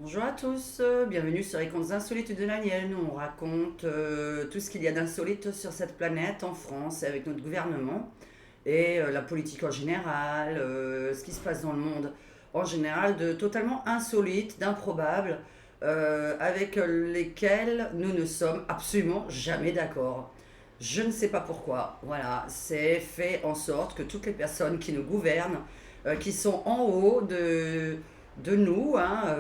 Bonjour à tous, bienvenue sur les contes insolites de Daniel. Nous on raconte tout ce qu'il y a d'insolite sur cette planète, en France, et avec notre gouvernement, et la politique en général, ce qui se passe dans le monde en général, de totalement insolite, d'improbable, avec lesquels nous ne sommes absolument jamais d'accord. Je ne sais pas pourquoi, voilà, c'est fait en sorte que toutes les personnes qui nous gouvernent, qui sont en haut de nous, hein,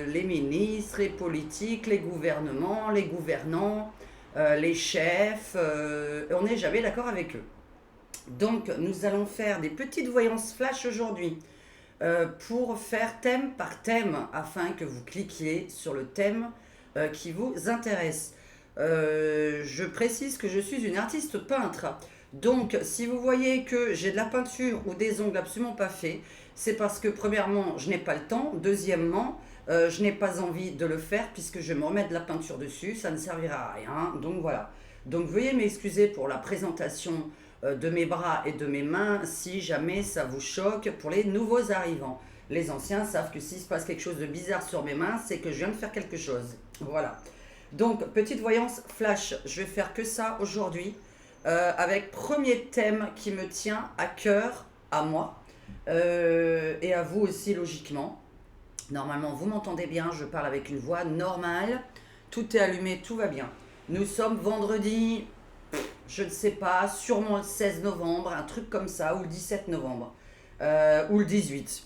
les ministres, les politiques, les gouvernements, les gouvernants, les chefs, on n'est jamais d'accord avec eux. Donc nous allons faire des petites voyances flash aujourd'hui pour faire thème par thème afin que vous cliquiez sur le thème qui vous intéresse. Je précise que je suis une artiste peintre. Donc, si vous voyez que j'ai de la peinture ou des ongles absolument pas faits, c'est parce que, premièrement, je n'ai pas le temps. Deuxièmement, je n'ai pas envie de le faire puisque je vais me remettre de la peinture dessus. Ça ne servira à rien. Donc, voilà. Donc, veuillez m'excuser pour la présentation de mes bras et de mes mains si jamais ça vous choque pour les nouveaux arrivants. Les anciens savent que s'il se passe quelque chose de bizarre sur mes mains, c'est que je viens de faire quelque chose. Voilà. Donc, petite voyance flash, je vais faire que ça aujourd'hui, avec premier thème qui me tient à cœur, à moi, et à vous aussi logiquement. Normalement, vous m'entendez bien, je parle avec une voix normale, tout est allumé, tout va bien. Nous sommes vendredi, je ne sais pas, sûrement le 16 novembre, un truc comme ça, ou le 17 novembre, ou le 18.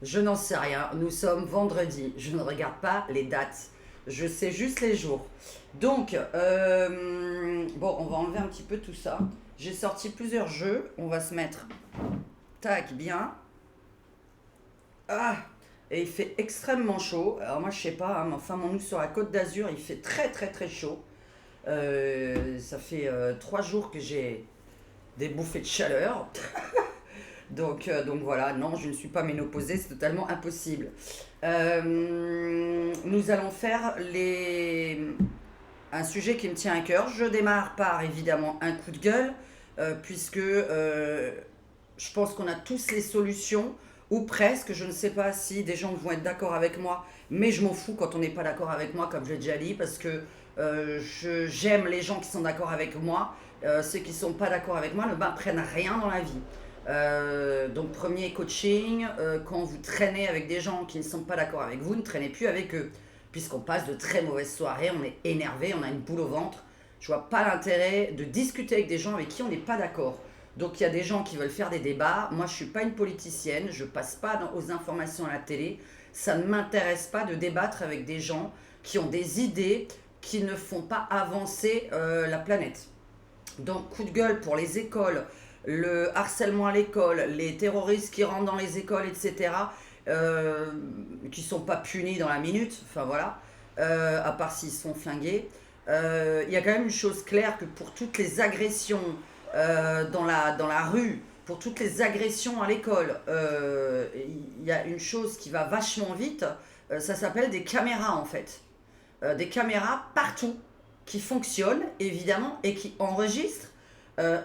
Je n'en sais rien. Nous sommes vendredi. Je ne regarde pas les dates. Je sais juste les jours. Donc, bon, on va enlever un petit peu tout ça. J'ai sorti plusieurs jeux. On va se mettre, tac, bien. Ah, et il fait extrêmement chaud. Alors moi, je sais pas, hein, mais enfin, nous sur la Côte d'Azur, il fait très très très chaud. Ça fait 3 jours que j'ai des bouffées de chaleur. Donc voilà, non, je ne suis pas ménopausée, c'est totalement impossible. Nous allons faire un sujet qui me tient à cœur. Je démarre par évidemment un coup de gueule, puisque je pense qu'on a tous les solutions, ou presque. Je ne sais pas si des gens vont être d'accord avec moi, mais je m'en fous quand on n'est pas d'accord avec moi, comme je l'ai déjà dit, parce que j'aime les gens qui sont d'accord avec moi. Ceux qui ne sont pas d'accord avec moi ne m'apprennent rien dans la vie. Donc premier coaching, quand vous traînez avec des gens qui ne sont pas d'accord avec vous, ne traînez plus avec eux, puisqu'on passe de très mauvaises soirées, on est énervé, on a une boule au ventre. Je vois pas l'intérêt de discuter avec des gens avec qui on n'est pas d'accord. Donc il y a des gens qui veulent faire des débats. Moi, je suis pas une politicienne, je passe pas aux informations à la télé. Ça ne m'intéresse pas de débattre avec des gens qui ont des idées qui ne font pas avancer la planète. Donc coup de gueule pour les écoles, le harcèlement à l'école, les terroristes qui rentrent dans les écoles, etc., qui sont pas punis dans la minute, enfin voilà, à part s'ils se font flinguer. Il y a quand même une chose claire que pour toutes les agressions dans la rue, pour toutes les agressions à l'école, il y a une chose qui va vachement vite, ça s'appelle des caméras en fait. Des caméras partout qui fonctionnent évidemment et qui enregistrent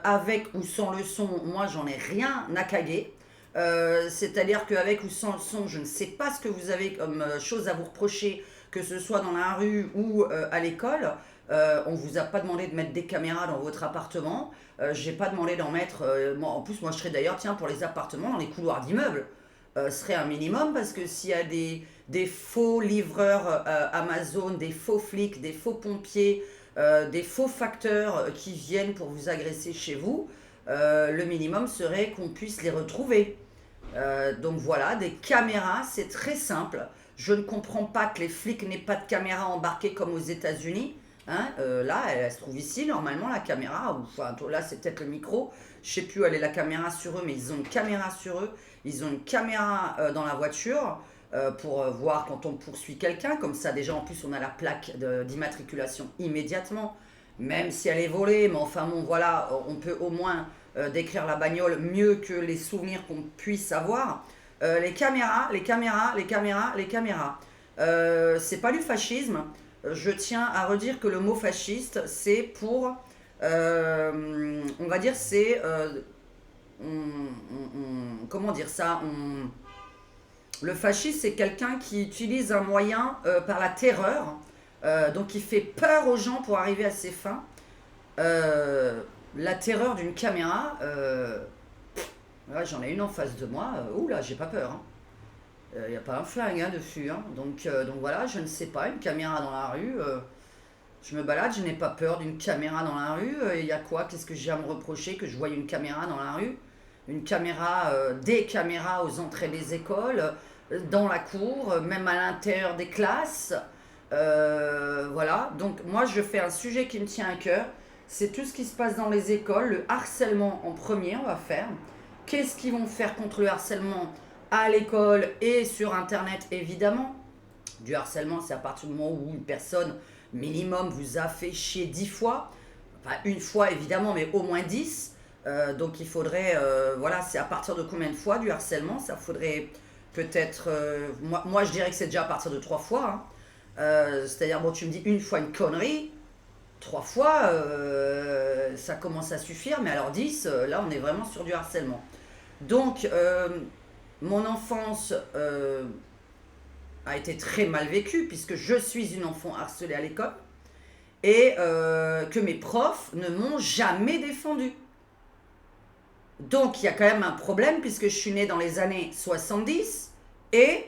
avec ou sans le son. Moi, j'en ai rien à caguer. C'est-à-dire qu'avec ou sans le son, je ne sais pas ce que vous avez comme chose à vous reprocher, que ce soit dans la rue ou à l'école. On vous a pas demandé de mettre des caméras dans votre appartement. J'ai pas demandé d'en mettre. Moi, en plus, moi, je serais d'ailleurs, tiens, pour les appartements, dans les couloirs d'immeubles, serait un minimum parce que s'il y a des faux livreurs Amazon, des faux flics, des faux pompiers, des faux facteurs qui viennent pour vous agresser chez vous, le minimum serait qu'on puisse les retrouver. Donc voilà, des caméras, c'est très simple. Je ne comprends pas que les flics n'aient pas de caméra embarquée comme aux États-Unis. Hein, là, elle se trouve ici, normalement, la caméra. Enfin, là, c'est peut-être le micro. Je sais plus où elle est la caméra sur eux, mais ils ont une caméra sur eux. Ils ont une caméra dans la voiture pour voir quand on poursuit quelqu'un. Comme ça, déjà, en plus, on a la plaque d'immatriculation immédiatement. Même si elle est volée, mais enfin, bon, voilà, on peut au moins décrire la bagnole mieux que les souvenirs qu'on puisse avoir. Les caméras, les caméras, les caméras, les caméras. C'est pas du fascisme. Je tiens à redire que le mot fasciste, c'est pour, on va dire, c'est, comment dire ça, Le fasciste, c'est quelqu'un qui utilise un moyen par la terreur, donc il fait peur aux gens pour arriver à ses fins. La terreur d'une caméra, ouais, j'en ai une en face de moi, oula, j'ai pas peur. Il n'y a pas un flingue dessus. Donc voilà, je ne sais pas, une caméra dans la rue, je me balade, je n'ai pas peur d'une caméra dans la rue. Il y a quoi? Qu'est-ce que j'ai à me reprocher que je voie une caméra dans la rue? Une caméra, des caméras aux entrées des écoles, dans la cour, même à l'intérieur des classes. Voilà, donc moi je fais un sujet qui me tient à cœur. C'est tout ce qui se passe dans les écoles, le harcèlement en premier, on va faire. Qu'est-ce qu'ils vont faire contre le harcèlement à l'école et sur Internet, évidemment. Du harcèlement, c'est à partir du moment où une personne, minimum, vous a fait chier 10 fois. Pas une fois, évidemment, mais au moins 10. Donc il faudrait, voilà, c'est à partir de combien de fois du harcèlement? Ça faudrait peut-être, moi je dirais que c'est déjà à partir de 3 fois. C'est-à-dire, bon, tu me dis une fois une connerie, 3 fois, ça commence à suffire, mais alors 10, là on est vraiment sur du harcèlement. Donc, mon enfance a été très mal vécue, puisque je suis une enfant harcelée à l'école, et que mes profs ne m'ont jamais défendue. Donc il y a quand même un problème, puisque je suis née dans les années 70 et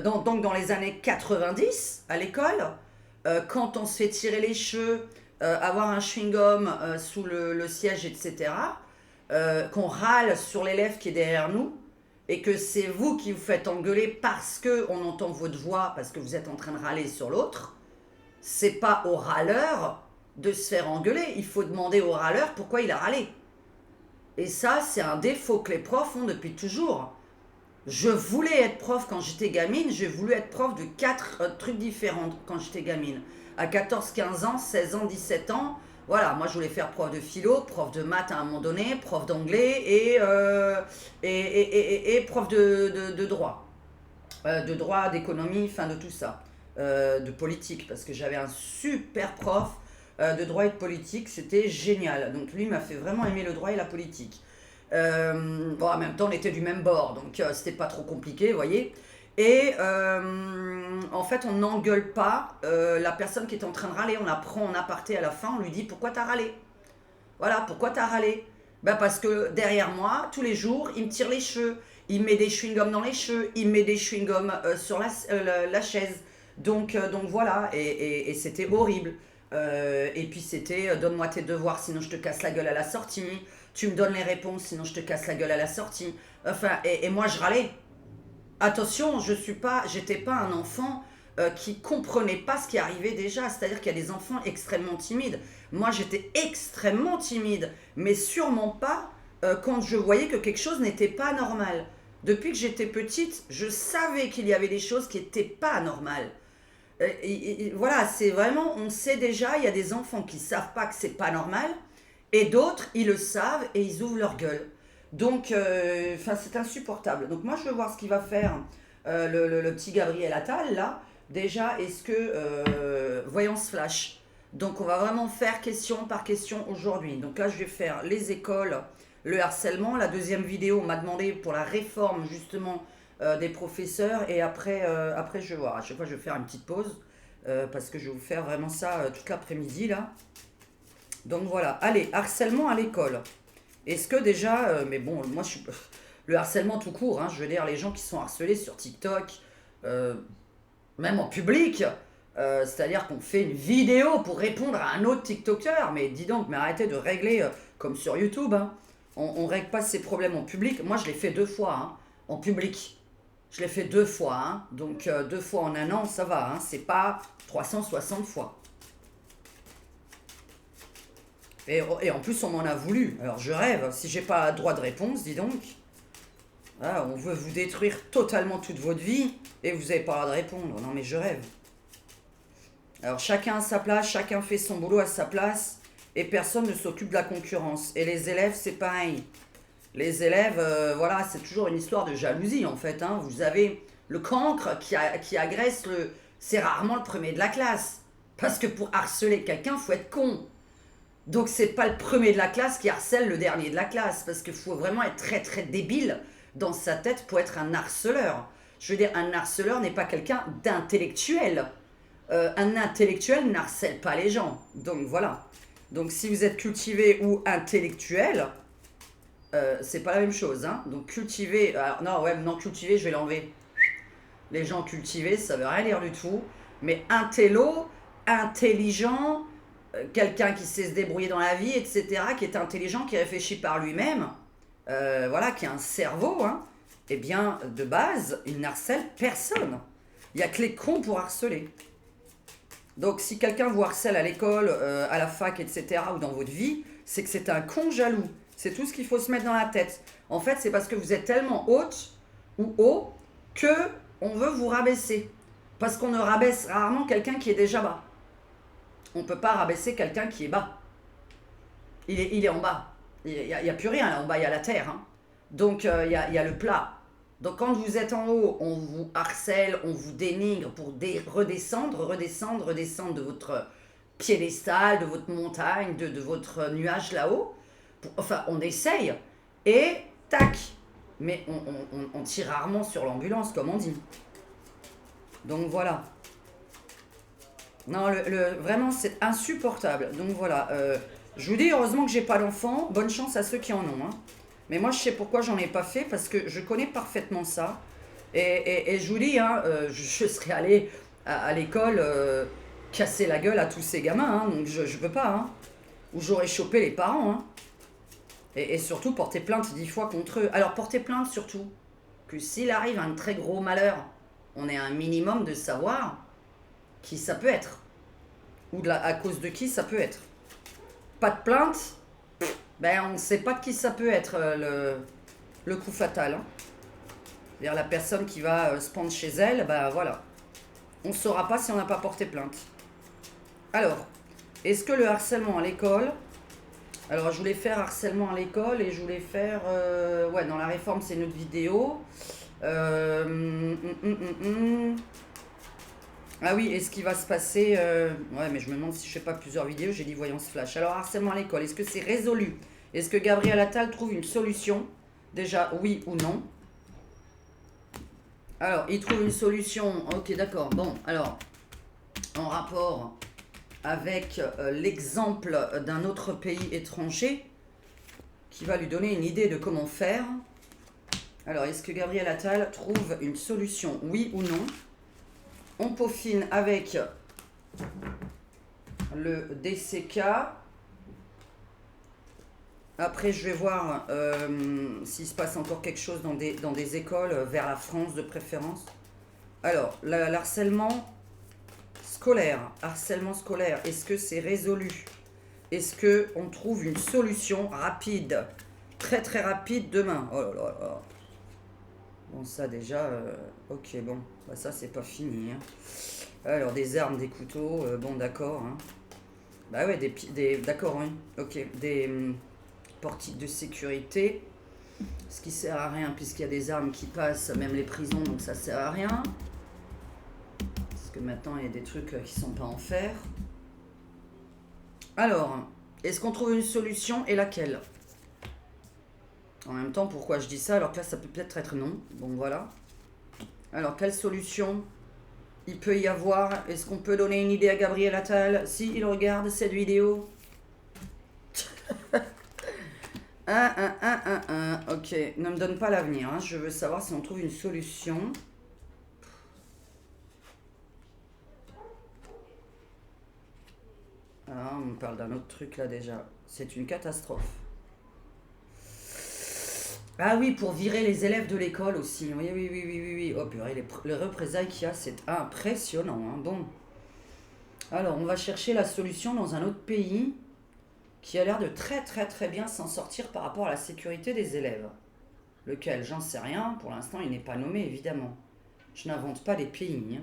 donc dans les années 90 à l'école, quand on se fait tirer les cheveux, avoir un chewing-gum sous le siège, etc., qu'on râle sur l'élève qui est derrière nous, et que c'est vous qui vous faites engueuler parce qu'on entend votre voix, parce que vous êtes en train de râler sur l'autre, c'est pas au râleur de se faire engueuler. Il faut demander au râleur pourquoi il a râlé. Et ça, c'est un défaut que les profs ont depuis toujours. Je voulais être prof quand j'étais gamine, j'ai voulu être prof de 4 trucs différents quand j'étais gamine. À 14, 15 ans, 16 ans, 17 ans, voilà, moi je voulais faire prof de philo, prof de maths à un moment donné, prof d'anglais et prof de droit. De droit, d'économie, enfin de tout ça. De politique, parce que j'avais un super prof de droit et de politique, c'était génial. Donc lui m'a fait vraiment aimer le droit et la politique. Bon, en même temps, on était du même bord, donc c'était pas trop compliqué, vous voyez. Et en fait, on n'engueule pas la personne qui est en train de râler. On la prend en aparté à la fin, on lui dit pourquoi t'as râlé. Voilà, pourquoi t'as râlé? Ben parce que derrière moi, tous les jours, il me tire les cheveux, il me met des chewing-gums dans les cheveux, il me met des chewing-gums sur la chaise. Donc voilà, et c'était horrible. Et puis c'était donne-moi tes devoirs, sinon je te casse la gueule à la sortie. Tu me donnes les réponses, sinon je te casse la gueule à la sortie. Enfin, et moi je râlais. Attention, j'étais pas un enfant qui comprenait pas ce qui arrivait déjà. C'est-à-dire qu'il y a des enfants extrêmement timides. Moi, j'étais extrêmement timide, mais sûrement pas quand je voyais que quelque chose n'était pas normal. Depuis que j'étais petite, je savais qu'il y avait des choses qui n'étaient pas normales. Voilà, c'est vraiment, on sait déjà, il y a des enfants qui savent pas que c'est pas normal, et d'autres, ils le savent et ils ouvrent leur gueule. Donc, c'est insupportable. Donc moi, je veux voir ce qu'il va faire le petit Gabriel Attal, là. Déjà, est-ce que... voyance flash. Donc, on va vraiment faire question par question aujourd'hui. Donc là, je vais faire les écoles, le harcèlement. La deuxième vidéo, on m'a demandé pour la réforme, justement, des professeurs. Et après, je vais voir. À chaque fois, je vais faire une petite pause. Parce que je vais vous faire vraiment ça toute l'après-midi, là. Donc voilà. Allez, harcèlement à l'école. Est-ce que déjà, mais bon, moi je suis le harcèlement tout court, je veux dire les gens qui sont harcelés sur TikTok, même en public, c'est-à-dire qu'on fait une vidéo pour répondre à un autre TikToker, mais dis donc, mais arrêtez de régler comme sur YouTube, on règle pas ces problèmes en public. Moi je l'ai fait 2 fois en public, je l'ai fait 2 fois, donc 2 fois en un an ça va, c'est pas 360 fois. Et en plus, on m'en a voulu. Alors, je rêve. Si j'ai pas droit de réponse, dis donc. Ah, on veut vous détruire totalement toute votre vie et vous n'avez pas le droit de répondre. Non, mais je rêve. Alors, chacun à sa place, chacun fait son boulot à sa place et personne ne s'occupe de la concurrence. Et les élèves, c'est pareil. Les élèves, voilà, c'est toujours une histoire de jalousie, en fait. Vous avez le cancre qui agresse le... C'est rarement le premier de la classe. Parce que pour harceler quelqu'un, il faut être con. Donc c'est pas le premier de la classe qui harcèle le dernier de la classe, parce qu'il faut vraiment être très très débile dans sa tête pour être un harceleur. Je veux dire, un harceleur n'est pas quelqu'un d'intellectuel. Un intellectuel n'harcèle pas les gens. Donc voilà. Donc si vous êtes cultivé ou intellectuel, c'est pas la même chose. Hein. Donc cultivé, alors non, ouais, non cultivé, je vais l'enlever. Les gens cultivés, ça veut rien dire du tout. Mais intello, intelligent, quelqu'un qui sait se débrouiller dans la vie, etc., qui est intelligent, qui réfléchit par lui-même, voilà, qui a un cerveau, hein, eh bien, de base, il n'harcèle personne. Il n'y a que les cons pour harceler. Donc, si quelqu'un vous harcèle à l'école, à la fac, etc., ou dans votre vie, c'est que c'est un con jaloux. C'est tout ce qu'il faut se mettre dans la tête. En fait, c'est parce que vous êtes tellement haute ou haut que on veut vous rabaisser. Parce qu'on ne rabaisse rarement quelqu'un qui est déjà bas. On ne peut pas rabaisser quelqu'un qui est bas. Il est en bas. Il n'y a plus rien là en bas, il y a la terre. Hein. Donc il y a le plat. Donc quand vous êtes en haut, on vous harcèle, on vous dénigre pour redescendre de votre piédestal, de votre montagne, de votre nuage là-haut. Enfin, on essaye et tac. Mais on tire rarement sur l'ambulance, comme on dit. Donc voilà. Non, vraiment, c'est insupportable. Donc voilà. Je vous dis, heureusement que j'ai pas d'enfant. Bonne chance à ceux qui en ont. Hein. Mais moi, je sais pourquoi j'en ai pas fait, parce que je connais parfaitement ça. Et je vous dis, hein, je serais allée à l'école casser la gueule à tous ces gamins. Hein, donc je peux pas. Hein. Ou j'aurais chopé les parents. Hein. Et surtout, porter plainte 10 fois contre eux. Alors, porter plainte surtout. Que s'il arrive un très gros malheur, on ait un minimum de savoir qui ça peut être. Ou à cause de qui ça peut être. Pas de plainte, ben on ne sait pas de qui ça peut être le coup fatal. Hein. C'est-à-dire la personne qui va se prendre chez elle, ben voilà. On ne saura pas si on n'a pas porté plainte. Alors, est-ce que le harcèlement à l'école... Alors, je voulais faire harcèlement à l'école et je voulais faire... ouais, dans la réforme, c'est une autre vidéo. Ah oui, et ce qui va se passer... ouais, mais je me demande si je fais pas plusieurs vidéos, j'ai dit voyance flash. Alors, harcèlement à l'école, est-ce que c'est résolu? Est-ce que Gabriel Attal trouve une solution? Déjà, oui ou non? Alors, il trouve une solution. Ok, d'accord. Bon, alors, en rapport avec l'exemple d'un autre pays étranger qui va lui donner une idée de comment faire. Alors, est-ce que Gabriel Attal trouve une solution? Oui ou non? On peaufine avec le DCK. Après, je vais voir s'il se passe encore quelque chose dans des écoles, vers la France de préférence. Alors, l'harcèlement scolaire. Harcèlement scolaire, est-ce que c'est résolu? Est-ce qu'on trouve une solution rapide? Très très rapide demain. Oh là là là. Bon, ça déjà, ok, bon, bah, ça c'est pas fini. Hein. Alors, des armes, des couteaux, bon, d'accord. Hein. Bah ouais, d'accord, oui, ok, des portiques de sécurité, ce qui sert à rien puisqu'il y a des armes qui passent, même les prisons, donc ça sert à rien. Parce que maintenant, il y a des trucs qui sont pas en fer. Alors, est-ce qu'on trouve une solution et laquelle? En même temps, pourquoi je dis ça alors que là, ça peut peut-être être non. Bon, voilà. Alors, quelle solution il peut y avoir? Est-ce qu'on peut donner une idée à Gabriel Attal si il regarde cette vidéo? Ok, ne me donne pas l'avenir. Hein. Je veux savoir si on trouve une solution. Ah, on me parle d'un autre truc là déjà. C'est une catastrophe. Ah oui, pour virer les élèves de l'école aussi. Oui, oui, oui, oui, oui, oui. Oh purée, les représailles qu'il y a, c'est impressionnant. Hein. Bon. Alors, on va chercher la solution dans un autre pays qui a l'air de très très très bien s'en sortir par rapport à la sécurité des élèves. Lequel, j'en sais rien. Pour l'instant, il n'est pas nommé, évidemment. Je n'invente pas des pays.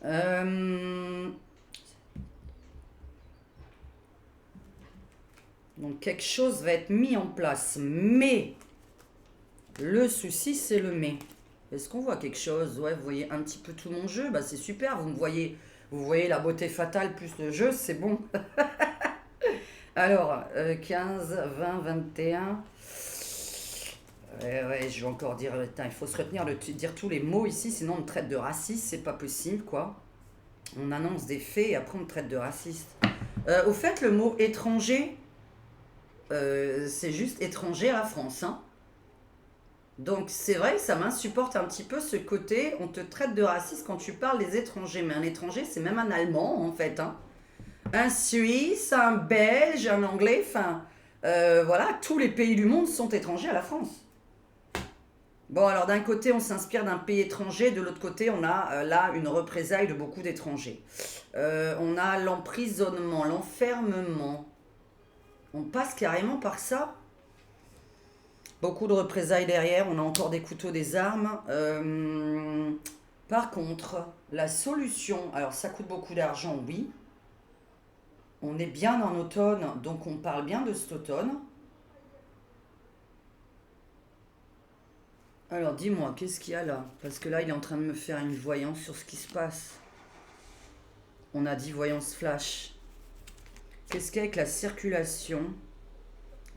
Hein. Donc quelque chose va être mis en place. Mais, le souci c'est le mais. Est-ce qu'on voit quelque chose? Ouais, vous voyez un petit peu tout mon jeu. Bah c'est super, vous voyez la beauté fatale plus le jeu, c'est bon. Alors, 15, 20, 21. Ouais, je vais encore dire, putain, il faut se retenir de dire tous les mots ici, sinon on me traite de raciste, c'est pas possible, quoi. On annonce des faits et après on me traite de raciste. Au fait, le mot étranger, c'est juste étranger à la France, hein. Donc c'est vrai que ça m'insupporte un petit peu ce côté, on te traite de raciste quand tu parles des étrangers, mais un étranger c'est même un Allemand en fait, hein. Un Suisse, un Belge, un Anglais, enfin voilà, tous les pays du monde sont étrangers à la France. Bon alors d'un côté on s'inspire d'un pays étranger, de l'autre côté on a là une représaille de beaucoup d'étrangers. On a l'emprisonnement, l'enfermement, on passe carrément par ça. Beaucoup de représailles derrière, on a encore des couteaux, des armes. Par contre, la solution, alors ça coûte beaucoup d'argent, oui. On est bien en automne, donc on parle bien de cet automne. Alors dis-moi, qu'est-ce qu'il y a là? Parce que là, il est en train de me faire une voyance sur ce qui se passe. On a dit voyance flash. Qu'est-ce qu'il y a avec la circulation?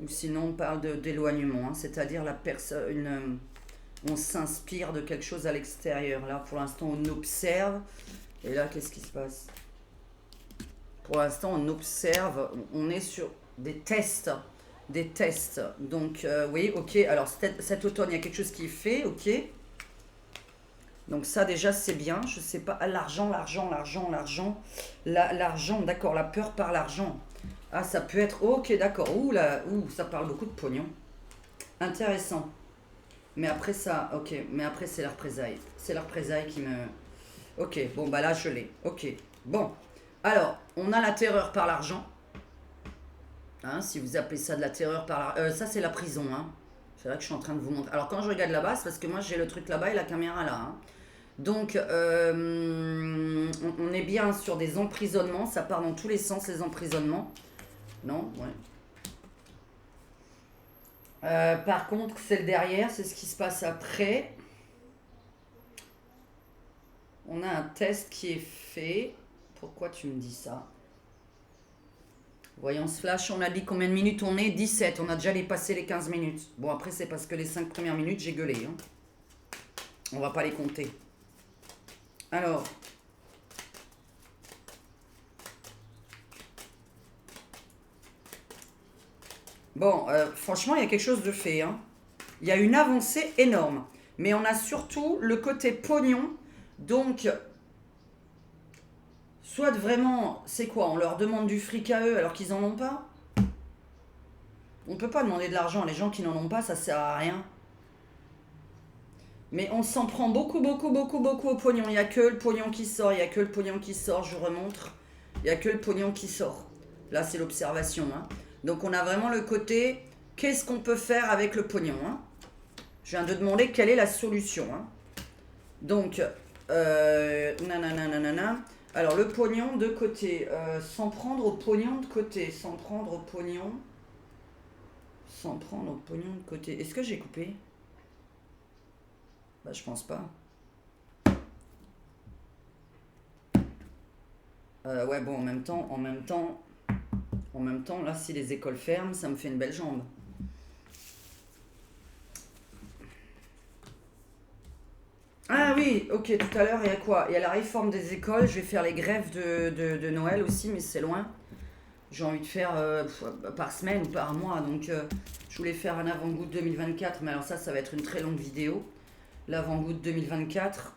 Ou sinon, on parle d'éloignement, hein, c'est-à-dire la personne, on s'inspire de quelque chose à l'extérieur. Là, pour l'instant, on observe. Et là, qu'est-ce qui se passe? Pour l'instant, on observe. On est sur des tests. Des tests. Donc, oui, ok. Alors, cet automne, il y a quelque chose qui est fait, ok. Donc, ça, déjà, c'est bien. Je sais pas. Ah, l'argent. L'argent, d'accord. La peur par l'argent. Ah, ça peut être. Ok, d'accord. Ouh, là, ouh, ça parle beaucoup de pognon. Intéressant. Mais après ça, ok, mais après c'est la représailles. C'est la représailles qui me... Ok, bon bah là je l'ai. Ok, bon. Alors, on a la terreur par l'argent. Hein, si vous appelez ça de la terreur par l'argent. Ça c'est la prison, hein. C'est là que je suis en train de vous montrer. Alors quand je regarde là-bas, c'est parce que moi j'ai le truc là-bas et la caméra là, hein. Donc, on est bien sur des emprisonnements. Ça part dans tous les sens, les emprisonnements. Non, ouais. Par contre, celle derrière, c'est ce qui se passe après. On a un test qui est fait. Pourquoi tu me dis ça? Voyance flash, on a dit combien de minutes on est? 17, on a déjà dépassé les 15 minutes. Bon, après, c'est parce que les 5 premières minutes, j'ai gueulé, hein. On va pas les compter. Alors. Bon, franchement, il y a quelque chose de fait, hein. Il y a une avancée énorme. Mais on a surtout le côté pognon. Donc, soit vraiment, c'est quoi? On leur demande du fric à eux alors qu'ils en ont pas? On peut pas demander de l'argent à les gens qui n'en ont pas, ça sert à rien. Mais on s'en prend beaucoup au pognon. Il n'y a que le pognon qui sort, il n'y a que le pognon qui sort, je remontre. Il n'y a que le pognon qui sort. Là, c'est l'observation, hein. Donc, on a vraiment le côté, qu'est-ce qu'on peut faire avec le pognon, hein? Je viens de demander quelle est la solution, hein. Donc, nanana. Alors, le pognon de côté. S'en prendre au pognon de côté. S'en prendre au pognon. S'en prendre au pognon de côté. Est-ce que j'ai coupé? Bah, je pense pas. Ouais, bon, en même temps, là, si les écoles ferment, ça me fait une belle jambe. Ah oui, ok, tout à l'heure, il y a quoi? Il y a la réforme des écoles, je vais faire les grèves de Noël aussi, mais c'est loin. J'ai envie de faire par semaine ou par mois, donc je voulais faire un avant-goût 2024, mais alors ça va être une très longue vidéo. L'avant-goût 2024.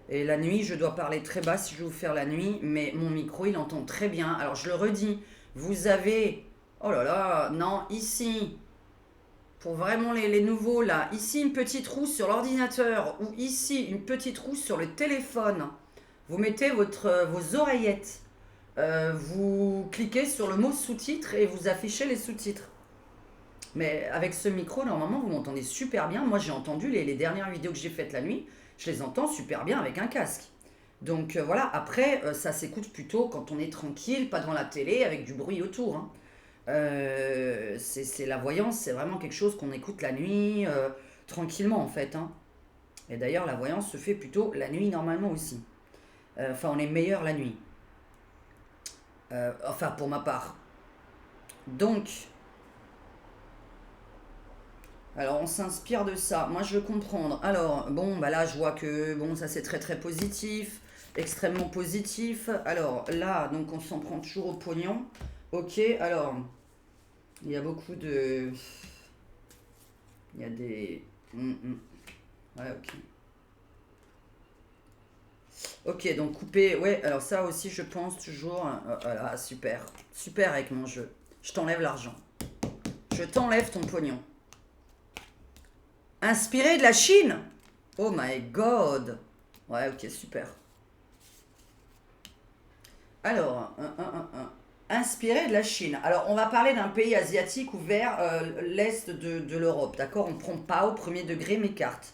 Et la nuit, je dois parler très bas si je veux vous faire la nuit, mais mon micro, il entend très bien. Alors je le redis, vous avez... Oh là là, non, ici, pour vraiment les nouveaux là, ici une petite roue sur l'ordinateur ou ici une petite roue sur le téléphone. Vous mettez vos oreillettes, vous cliquez sur le mot sous-titres et vous affichez les sous-titres. Mais avec ce micro, normalement, vous m'entendez super bien. Moi, j'ai entendu les dernières vidéos que j'ai faites la nuit, je les entends super bien avec un casque. Donc voilà, après, ça s'écoute plutôt quand on est tranquille, pas devant la télé, avec du bruit autour, hein. C'est la voyance, c'est vraiment quelque chose qu'on écoute la nuit, tranquillement en fait, hein. Et d'ailleurs, la voyance se fait plutôt la nuit normalement aussi. Enfin, on est meilleur la nuit. Enfin, pour ma part. Donc, Alors, on s'inspire de ça. Moi, je veux comprendre. Alors, bon, bah là, je vois que, bon, ça c'est très très positif, extrêmement positif. Alors, là, donc, on s'en prend toujours au pognon. Ok, alors, il y a beaucoup de... Il y a des... Ouais, ok. Ok, donc couper... Ouais, alors ça aussi, je pense toujours... Voilà, super. Super avec mon jeu. Je t'enlève l'argent. Je t'enlève ton pognon. Inspiré de la Chine. Oh my god. Ouais, ok, super. Alors, inspiré de la Chine. Alors, on va parler d'un pays asiatique ouvert l'est de l'Europe, d'accord? On ne prend pas au premier degré mes cartes.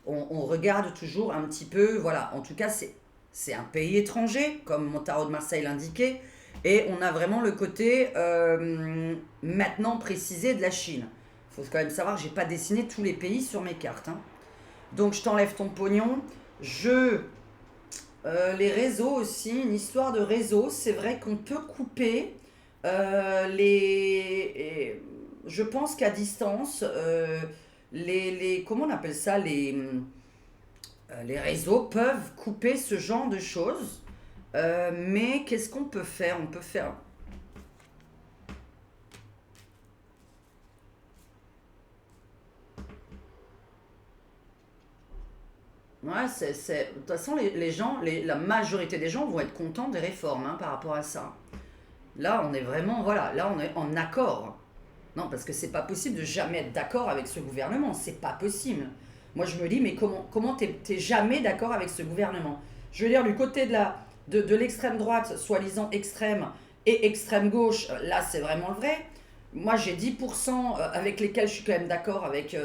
On regarde toujours un petit peu, voilà. En tout cas, c'est un pays étranger, comme mon tarot de Marseille l'indiquait. Et on a vraiment le côté maintenant précisé de la Chine. Il faut quand même savoir que j'ai pas dessiné tous les pays sur mes cartes, hein. Donc, je t'enlève ton pognon. Je les réseaux aussi, une histoire de réseau. C'est vrai qu'on peut couper je pense qu'à distance, comment on appelle ça, les réseaux peuvent couper ce genre de choses. Mais qu'est-ce qu'on peut faire? On peut faire... Ouais, de toute façon, les gens, la majorité des gens vont être contents des réformes, hein, par rapport à ça. Là, on est vraiment, voilà, là, on est en accord. Non, parce que c'est pas possible de jamais être d'accord avec ce gouvernement. C'est pas possible. Moi, je me dis, mais comment t'es jamais d'accord avec ce gouvernement? Je veux dire, du côté de l'extrême droite, soi-disant extrême, et extrême gauche, là, c'est vraiment le vrai. Moi, j'ai 10% avec lesquels je suis quand même d'accord avec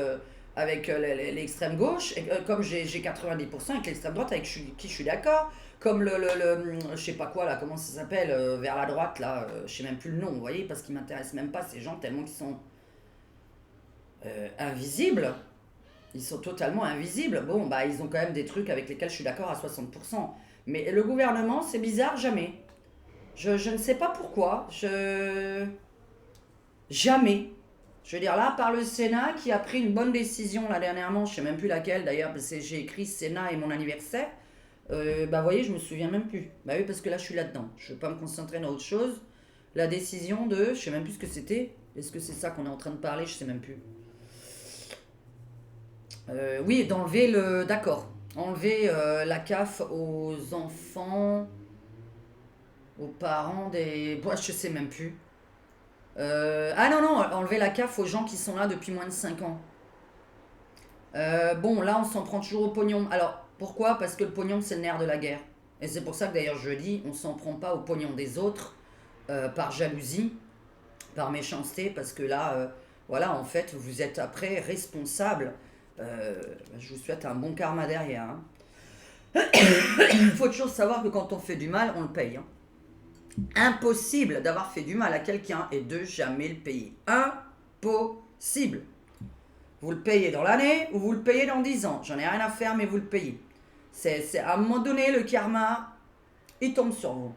l'extrême gauche, et comme j'ai 90% avec l'extrême droite avec qui je suis d'accord, comme je sais pas quoi là, comment ça s'appelle, vers la droite là, je sais même plus le nom, vous voyez, parce qu'ils m'intéressent même pas ces gens tellement qu'ils sont invisibles, ils sont totalement invisibles. Bon, bah ils ont quand même des trucs avec lesquels je suis d'accord à 60%. Mais le gouvernement, c'est bizarre, jamais. Je ne sais pas pourquoi, jamais. Je veux dire, là, par le Sénat qui a pris une bonne décision là dernièrement, je sais même plus laquelle d'ailleurs, parce que j'ai écrit Sénat et mon anniversaire. Bah, vous voyez, je me souviens même plus. Bah oui, parce que là, je suis là-dedans. Je ne vais pas me concentrer dans autre chose. La décision de. Je sais même plus ce que c'était. Est-ce que c'est ça qu'on est en train de parler? Je sais même plus. Oui, d'enlever le. D'accord. Enlever la CAF aux enfants, aux parents des. Moi, je sais même plus. Ah non, non, enlever la CAF aux gens qui sont là depuis moins de 5 ans. Bon, là, on s'en prend toujours au pognon. Alors, pourquoi? Parce que le pognon, c'est le nerf de la guerre. Et c'est pour ça que d'ailleurs, je dis, on s'en prend pas au pognon des autres par jalousie, par méchanceté, parce que là, voilà, en fait, vous êtes après responsable. Je vous souhaite un bon karma derrière, hein. Il faut toujours savoir que quand on fait du mal, on le paye, hein. Impossible d'avoir fait du mal à quelqu'un et de jamais le payer. Impossible. Vous le payez dans l'année ou vous le payez dans 10 ans. J'en ai rien à faire, mais vous le payez. C'est à un moment donné, le karma, il tombe sur vous.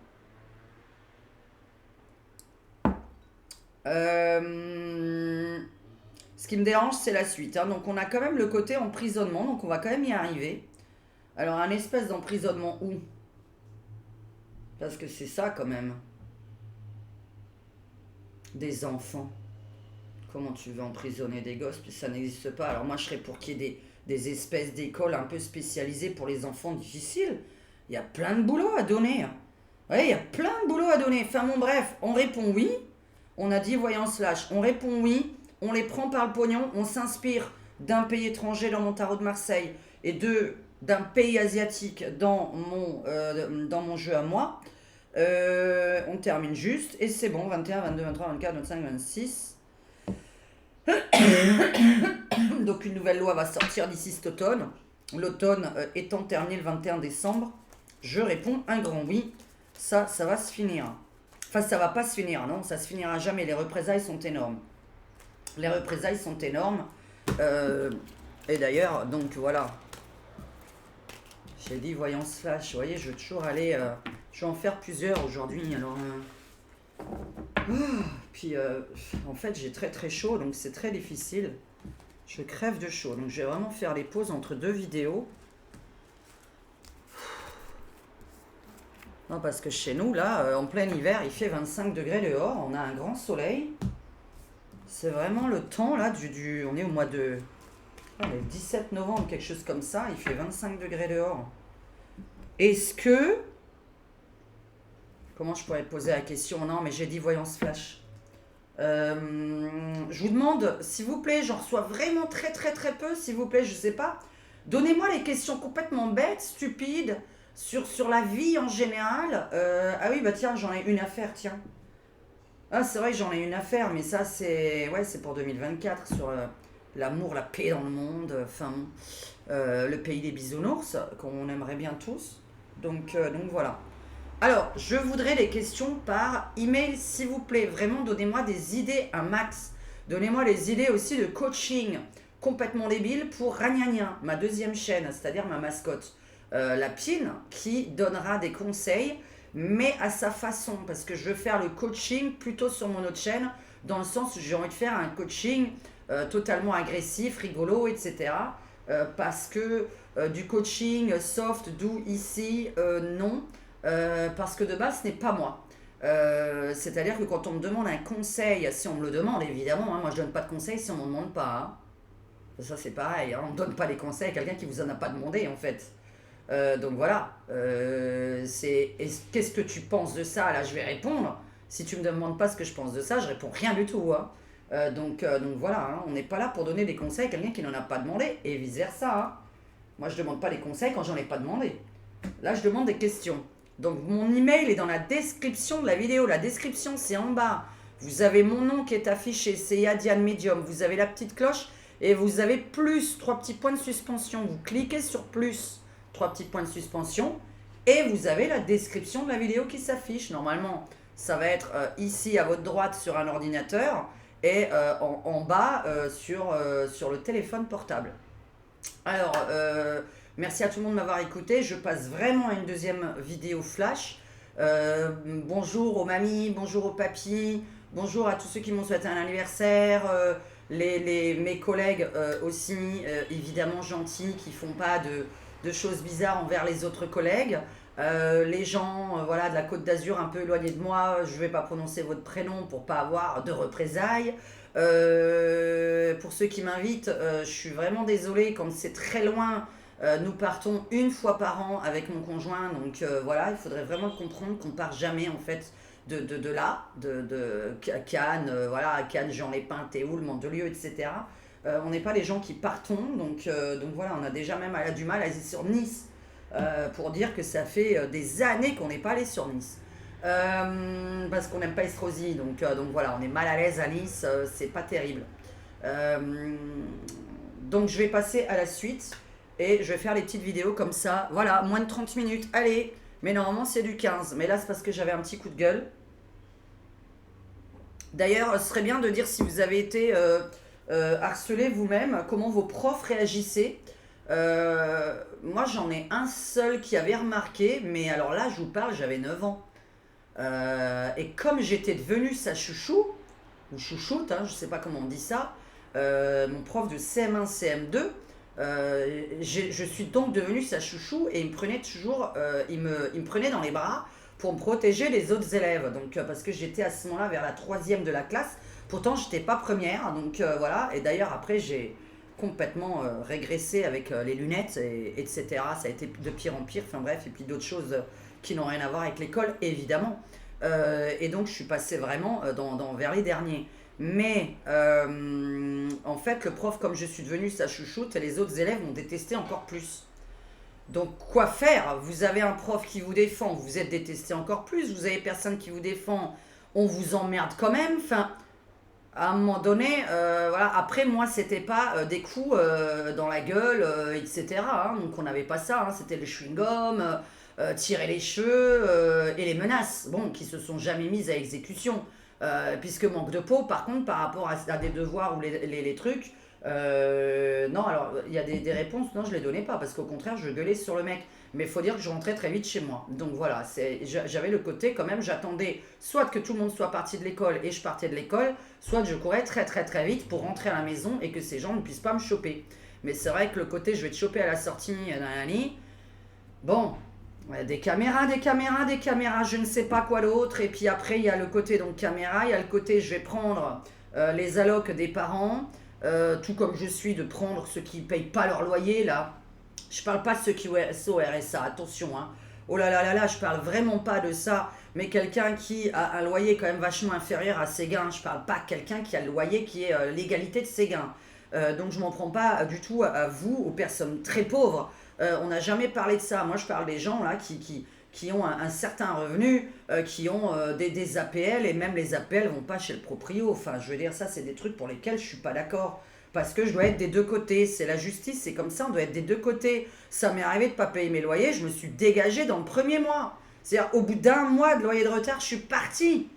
Ce qui me dérange, c'est la suite, hein. Donc, on a quand même le côté emprisonnement, donc on va quand même y arriver. Alors, un espèce d'emprisonnement où? Parce que c'est ça, quand même. Des enfants. Comment tu veux emprisonner des gosses? Puis ça n'existe pas. Alors, moi, je serais pour qu'il y ait des espèces d'écoles un peu spécialisées pour les enfants difficiles. Il y a plein de boulot à donner. Oui, il y a plein de boulot à donner. Enfin, bon, bref, on répond oui. On a dit voyance lâche. On répond oui. On les prend par le pognon. On s'inspire d'un pays étranger dans mon tarot de Marseille et d'un pays asiatique dans mon jeu à moi. On termine juste et c'est bon. 21, 22, 23, 24, 25, 26. Donc une nouvelle loi va sortir d'ici cet automne. L'automne étant terminé le 21 décembre. Je réponds un grand oui. Ça va se finir. Enfin, ça va pas se finir, non, ça se finira jamais. Les représailles sont énormes. Les représailles sont énormes. Et d'ailleurs, donc voilà. J'ai dit voyance flash. Vous voyez, je vais toujours aller. Je vais en faire plusieurs aujourd'hui. Alors. Puis, en fait, j'ai très très chaud, donc c'est très difficile. Je crève de chaud. Donc, je vais vraiment faire les pauses entre deux vidéos. Non, parce que chez nous, là, en plein hiver, il fait 25 degrés dehors. On a un grand soleil. C'est vraiment le temps, là, on est au mois de... le 17 novembre, quelque chose comme ça. Il fait 25 degrés dehors. Est-ce que... Comment je pourrais poser la question? Non, mais j'ai dit voyance flash. Je vous demande, s'il vous plaît, j'en reçois vraiment très très très peu, s'il vous plaît, je sais pas. Donnez-moi les questions complètement bêtes, stupides, sur la vie en général. Ah oui, bah tiens, j'en ai une à faire, tiens. Ah, c'est vrai que j'en ai une à faire, mais ça, c'est c'est pour 2024, sur l'amour, la paix dans le monde, enfin, le pays des bisounours, qu'on aimerait bien tous. Donc voilà. Alors, je voudrais les questions par email, s'il vous plaît. Vraiment, donnez-moi des idées, un max. Donnez-moi les idées aussi de coaching complètement débile pour Ragnagna, ma deuxième chaîne, c'est-à-dire ma mascotte. La Pine, qui donnera des conseils, mais à sa façon, parce que je veux faire le coaching plutôt sur mon autre chaîne, dans le sens où j'ai envie de faire un coaching totalement agressif, rigolo, etc. Parce que du coaching soft, doux ici, non. Parce que de base, ce n'est pas moi. C'est-à-dire que quand on me demande un conseil, si on me le demande, évidemment, hein, moi je donne pas de conseils si on ne me demande pas. Hein. Ça c'est pareil, hein, on ne donne pas les conseils à quelqu'un qui vous en a pas demandé en fait. Donc voilà, qu'est-ce que tu penses de ça? Là je vais répondre. Si tu me demandes pas ce que je pense de ça, je réponds rien du tout. Hein. Donc voilà, hein, on n'est pas là pour donner des conseils à quelqu'un qui n'en a pas demandé et vice versa. Hein. Moi je demande pas des conseils quand j'en ai pas demandé. Là je demande des questions. Donc mon email est dans la description de la vidéo. La description c'est en bas. Vous avez mon nom qui est affiché, c'est Yadiane Medium. Vous avez la petite cloche et vous avez plus, 3 petits points de suspension. Vous cliquez sur plus, 3 petits points de suspension et vous avez la description de la vidéo qui s'affiche. Normalement, ça va être ici à votre droite sur un ordinateur et en bas sur le téléphone portable. Alors, merci à tout le monde de m'avoir écouté. Je passe vraiment à une deuxième vidéo flash. Bonjour aux mamies, bonjour aux papis, bonjour à tous ceux qui m'ont souhaité un anniversaire, mes collègues aussi, évidemment gentils, qui font pas de choses bizarres envers les autres collègues. Les gens voilà, de la Côte d'Azur un peu éloignés de moi, je ne vais pas prononcer votre prénom pour pas avoir de représailles. Pour ceux qui m'invitent, je suis vraiment désolée quand c'est très loin. Nous partons une fois par an avec mon conjoint, donc voilà, il faudrait vraiment comprendre qu'on part jamais en fait de là, de Cannes, voilà, Cannes, Jean-les-Pins, Théoul, Mandelieu, etc. On n'est pas les gens qui partons, donc voilà, on a déjà même du mal à aller sur Nice pour dire que ça fait des années qu'on n'est pas allé sur Nice. Parce qu'on n'aime pas Estrosi, donc voilà, on est mal à l'aise à Nice, c'est pas terrible. Donc je vais passer à la suite et je vais faire les petites vidéos comme ça. Voilà, moins de 30 minutes, allez. Mais normalement c'est du 15, mais là c'est parce que j'avais un petit coup de gueule. D'ailleurs, ce serait bien de dire si vous avez été harcelé vous-même, comment vos profs réagissaient. Moi j'en ai un seul qui avait remarqué, mais alors là je vous parle, j'avais 9 ans. Et comme j'étais devenue sa chouchou, ou chouchoute, hein, je sais pas comment on dit ça, mon prof de CM1, CM2, je suis donc devenue sa chouchou et il me prenait toujours, il me prenait dans les bras pour me protéger les autres élèves. Donc, parce que j'étais à ce moment-là vers la 3e de la classe, pourtant j'étais pas première, donc voilà. Et d'ailleurs après j'ai complètement régressé avec les lunettes, etc. Ça a été de pire en pire, enfin bref, et puis d'autres choses qui n'ont rien à voir avec l'école, évidemment. Et donc je suis passée vraiment vers les derniers. Mais en fait, le prof, comme je suis devenue sa chouchoute, les autres élèves m'ont détesté encore plus. Donc quoi faire? Vous avez un prof qui vous défend, vous êtes détesté encore plus. Vous avez personne qui vous défend, on vous emmerde quand même. Enfin, à un moment donné, voilà. Après, moi, c'était pas des coups dans la gueule, etc. Hein, donc on n'avait pas ça. Hein, c'était le chewing-gum. Tirer les cheveux et les menaces, bon, qui se sont jamais mises à exécution. Puisque manque de peau, par contre, par rapport à des devoirs ou les trucs, non, alors, il y a des réponses, non, je les donnais pas, parce qu'au contraire, je gueulais sur le mec. Mais il faut dire que je rentrais très vite chez moi. Donc voilà, j'avais le côté quand même, j'attendais soit que tout le monde soit parti de l'école et je partais de l'école, soit que je courais très très très vite pour rentrer à la maison et que ces gens ne puissent pas me choper. Mais c'est vrai que le côté je vais te choper à la sortie, nanani, bon, ouais, des caméras, des caméras, des caméras, je ne sais pas quoi d'autre. Et puis après, il y a le côté donc caméra, il y a le côté je vais prendre les allocs des parents, tout comme je suis de prendre ceux qui ne payent pas leur loyer là. Je parle pas de ceux qui sont au RSA, attention, hein. Oh là là là là, je parle vraiment pas de ça. Mais quelqu'un qui a un loyer quand même vachement inférieur à ses gains. Je parle pas de quelqu'un qui a le loyer qui est l'égalité de ses gains. Donc je m'en prends pas du tout à vous, aux personnes très pauvres. On n'a jamais parlé de ça. Moi, je parle des gens là qui ont un certain revenu, qui ont des APL, et même les APL vont pas chez le proprio. Enfin, je veux dire, ça, c'est des trucs pour lesquels je suis pas d'accord. Parce que je dois être des deux côtés. C'est la justice, c'est comme ça, on doit être des deux côtés. Ça m'est arrivé de ne pas payer mes loyers, je me suis dégagée dans le premier mois. C'est-à-dire, au bout d'un mois de loyer de retard, je suis partie.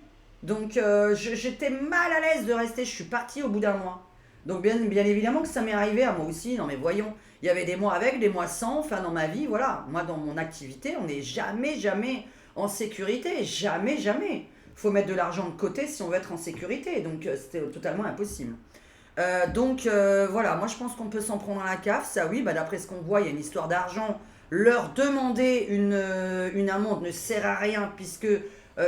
Donc, j'étais mal à l'aise de rester, je suis partie au bout d'un mois. Donc, bien évidemment que ça m'est arrivé à moi aussi. Non, mais voyons, il y avait des mois avec, des mois sans. Enfin, dans ma vie, voilà. Moi, dans mon activité, on n'est jamais, jamais en sécurité. Jamais, jamais. Il faut mettre de l'argent de côté si on veut être en sécurité. Donc, c'était totalement impossible. Voilà, moi je pense qu'on peut s'en prendre à la CAF, ça oui, bah, d'après ce qu'on voit, il y a une histoire d'argent. Leur demander une amende ne sert à rien, puisque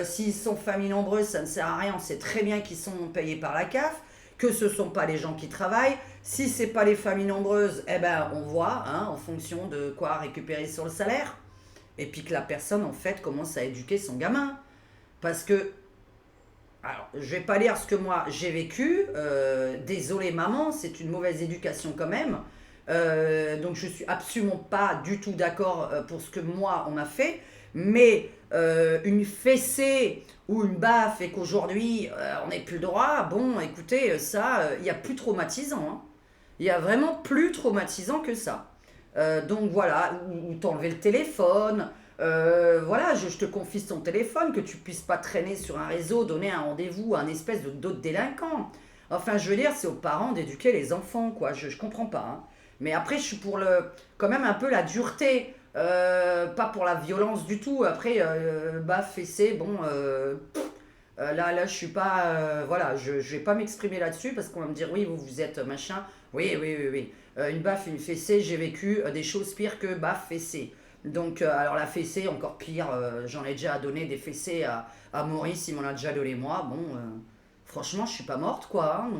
s'ils sont famille nombreuse, ça ne sert à rien, on sait très bien qu'ils sont payés par la CAF, que ce ne sont pas les gens qui travaillent. Si ce n'est pas les familles nombreuses, eh ben, on voit hein, en fonction de quoi récupérer sur le salaire, et puis que la personne en fait commence à éduquer son gamin. Parce que alors, je vais pas lire ce que moi j'ai vécu. Désolé maman, c'est une mauvaise éducation quand même. Donc je suis absolument pas du tout d'accord pour ce que moi on m'a fait. Mais une fessée ou une baffe et qu'aujourd'hui on n'ait plus le droit, bon écoutez, ça, il y a plus traumatisant, hein. Il y a vraiment plus traumatisant que ça. Donc voilà, ou t'enlever le téléphone. Voilà, je te confie ton téléphone, que tu puisses pas traîner sur un réseau, donner un rendez-vous à un espèce d'autre délinquant. Enfin, je veux dire, c'est aux parents d'éduquer les enfants, quoi. Je comprends pas, hein. Mais après, je suis pour quand même un peu la dureté, pas pour la violence du tout. Après, baf, fessé, bon, là, je suis pas, voilà, je vais pas m'exprimer là-dessus parce qu'on va me dire, oui, vous êtes machin. Oui, oui, oui, oui. Une baffe, une fessée, j'ai vécu des choses pires que baffe, fessée. Donc, alors la fessée, encore pire, j'en ai déjà donné des fessées à Maurice, il m'en a déjà donné moi. Bon, franchement, je suis pas morte, quoi, hein.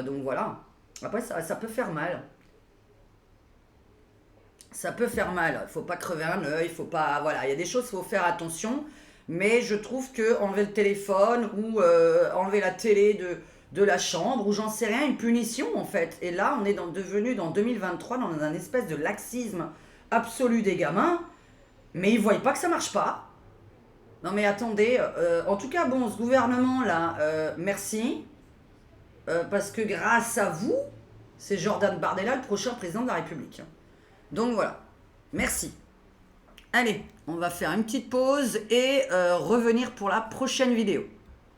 Donc voilà. Après, ça peut faire mal. Ça peut faire mal. Il faut pas crever un œil, il faut pas. Voilà, il y a des choses, il faut faire attention. Mais je trouve que enlever le téléphone ou enlever la télé de la chambre, ou j'en sais rien, une punition en fait. Et là, on est devenu dans 2023 dans un espèce de laxisme absolu des gamins, mais ils ne voient pas que ça marche pas. Non mais attendez, en tout cas, bon, ce gouvernement-là, merci, parce que grâce à vous, c'est Jordan Bardella le prochain président de la République. Donc voilà, merci. Allez, on va faire une petite pause et revenir pour la prochaine vidéo.